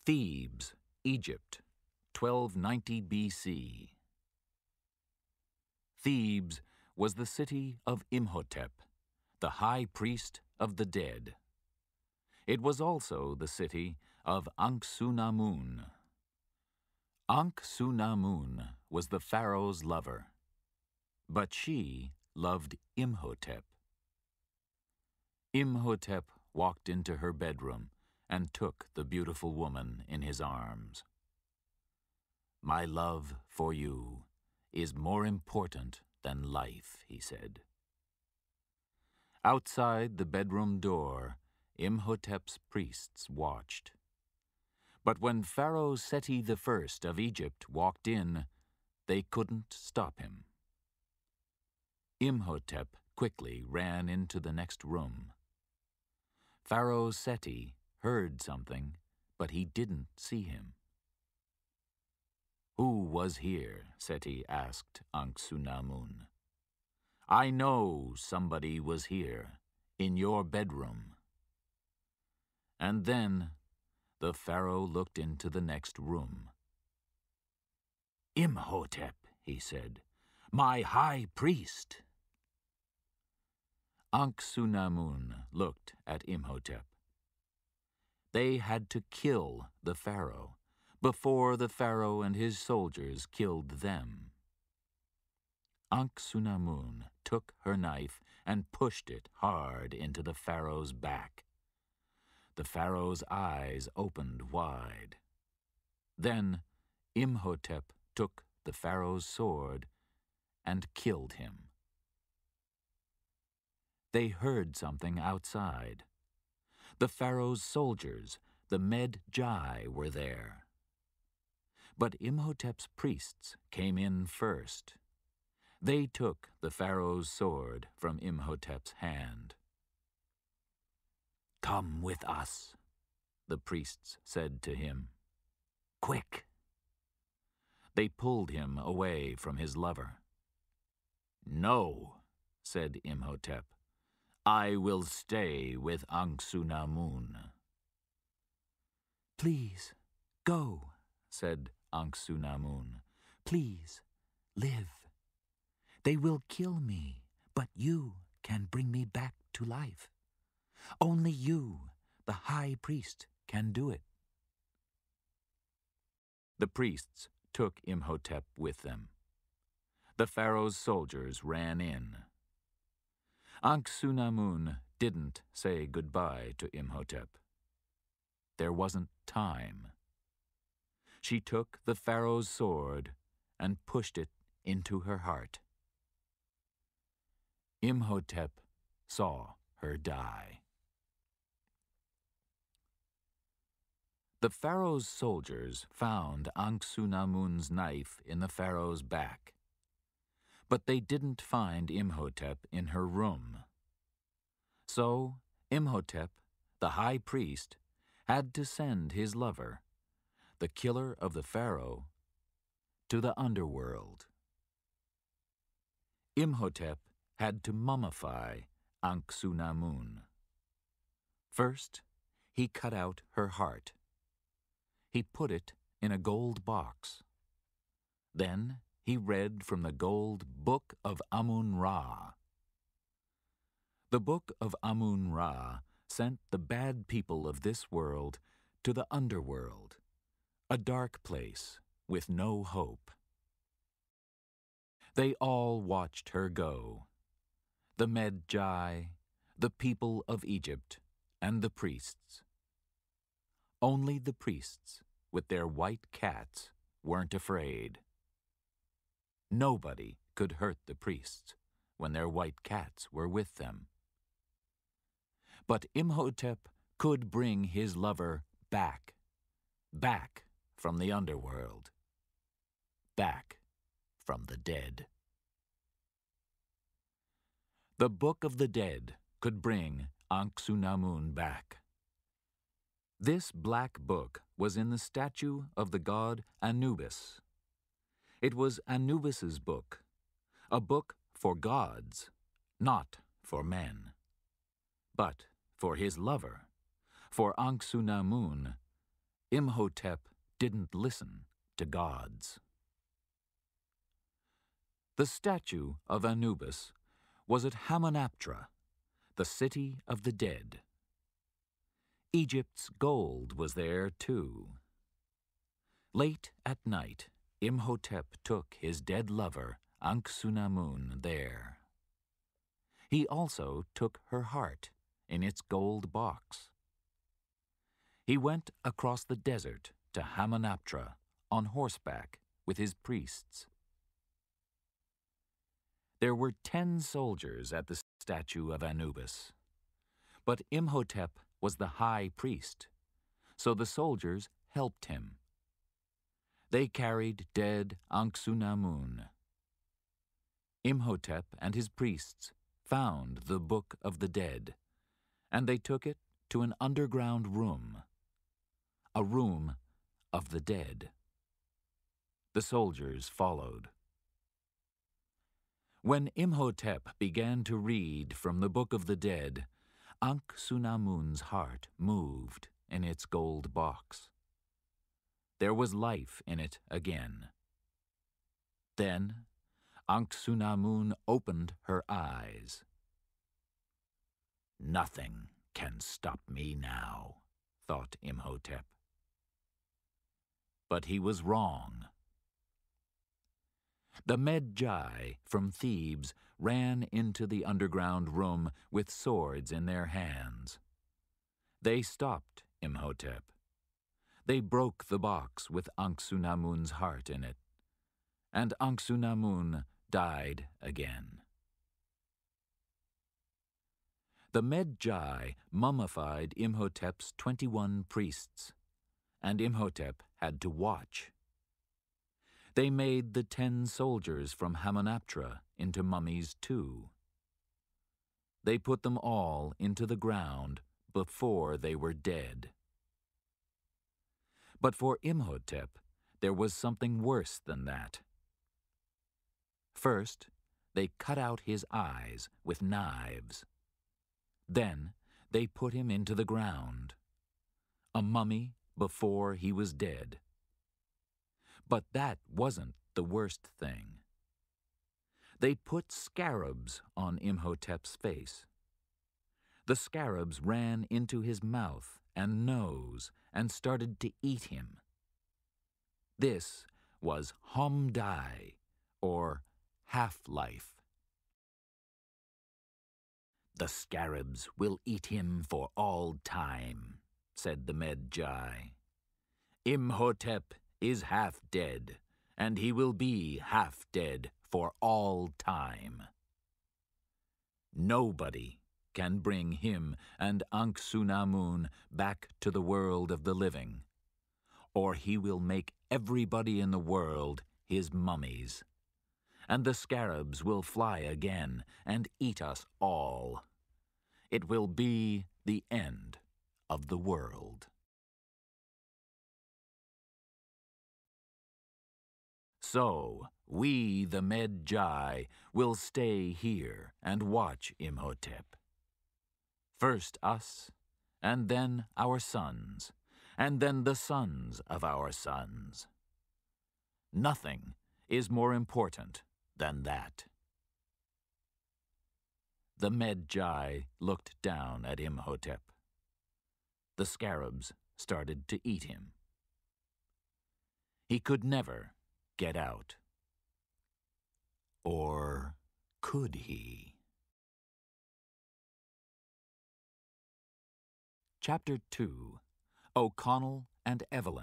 Thebes, Egypt, 1290 BC. Thebes was the city of Imhotep, the high priest of the dead. It was also the city of Ankh-Su-Namun. Ankh-Su-Namun was the pharaoh's lover, but she loved Imhotep. Imhotep walked into her bedroom and took the beautiful woman in his arms. "My love for you is more important than life," he said. Outside the bedroom door, Imhotep's priests watched. But when Pharaoh Seti I of Egypt walked in, they couldn't stop him. Imhotep quickly ran into the next room. Pharaoh Seti heard something, but he didn't see him. "Who was here?" Seti asked Ankh-Su-Namun. "I know somebody was here, in your bedroom." And then the pharaoh looked into the next room. "Imhotep," he said, "my high priest." Ankh-Su-Namun looked at Imhotep. They had to kill the pharaoh before the pharaoh and his soldiers killed them. Ankh-Su-Namun took her knife and pushed it hard into the pharaoh's back. The pharaoh's eyes opened wide. Then Imhotep took the pharaoh's sword and killed him. They heard something outside. The pharaoh's soldiers, the Med-Jai, were there. But Imhotep's priests came in first. They took the pharaoh's sword from Imhotep's hand. "Come with us," the priests said to him. "Quick!" They pulled him away from his lover. "No," said Imhotep. "I will stay with Ankh-Su-Namun." "Please, go," said Ankh-Su-Namun. "Please, live. They will kill me, but you can bring me back to life. Only you, the high priest, can do it." The priests took Imhotep with them. The pharaoh's soldiers ran in. Ankh-Su-Namun didn't say goodbye to Imhotep. There wasn't time. She took the pharaoh's sword and pushed it into her heart. Imhotep saw her die. The pharaoh's soldiers found Ankh-Su-Namun's knife in the pharaoh's back. But they didn't find Imhotep in her room. So Imhotep, the high priest, had to send his lover, the killer of the pharaoh, to the underworld. Imhotep had to mummify Ankh-Su-Namun. First, he cut out her heart. He put it in a gold box. Then he read from the gold Book of Amun-Ra. The Book of Amun-Ra sent the bad people of this world to the underworld, a dark place with no hope. They all watched her go, the Med-Jai, the people of Egypt, and the priests. Only the priests, with their white cats, weren't afraid. Nobody could hurt the priests when their white cats were with them. But Imhotep could bring his lover back from the underworld, back from the dead. The Book of the Dead could bring Ankh-Su-Namun back. This black book was in the statue of the god Anubis. It was Anubis's book, a book for gods, not for men. But for his lover, for Ankh-Su-Namun, Imhotep didn't listen to gods. The statue of Anubis was at Hamunaptra, the city of the dead. Egypt's gold was there too. Late at night, Imhotep took his dead lover, Anksunamun, there. He also took her heart in its gold box. He went across the desert to Hamunaptra on horseback with his priests. There were 10 soldiers at the statue of Anubis, but Imhotep was the high priest, so the soldiers helped him. They carried dead Anksunamun. Imhotep and his priests found the Book of the Dead, and they took it to an underground room, a room of the dead. The soldiers followed. When Imhotep began to read from the Book of the Dead, Anksunamun's heart moved in its gold box. There was life in it again. Then Anksunamun opened her eyes. "Nothing can stop me now," thought Imhotep. But he was wrong. The Medjai from Thebes ran into the underground room with swords in their hands. They stopped Imhotep. They broke the box with Anksunamun's heart in it, and Anksunamun died again. The Medjai mummified Imhotep's 21 priests, and Imhotep had to watch. They made the 10 soldiers from Hamunaptra into mummies too. They put them all into the ground before they were dead. But for Imhotep, there was something worse than that. First, they cut out his eyes with knives. Then, they put him into the ground, a mummy before he was dead. But that wasn't the worst thing. They put scarabs on Imhotep's face. The scarabs ran into his mouth and nose and started to eat him. This was Homdai, or half-life. "The scarabs will eat him for all time," said the Medjai. "Imhotep is half dead, and he will be half dead for all time. Nobody can bring him and Anksunamun back to the world of the living, or he will make everybody in the world his mummies, and the scarabs will fly again and eat us all. It will be the end of the world." So, we, the Medjai, will stay here and watch Imhotep. First us, and then our sons, and then the sons of our sons. Nothing is more important than that. The Medjai looked down at Imhotep. The scarabs started to eat him. He could never get out. Or could he? Chapter 2. O'Connell and Evelyn.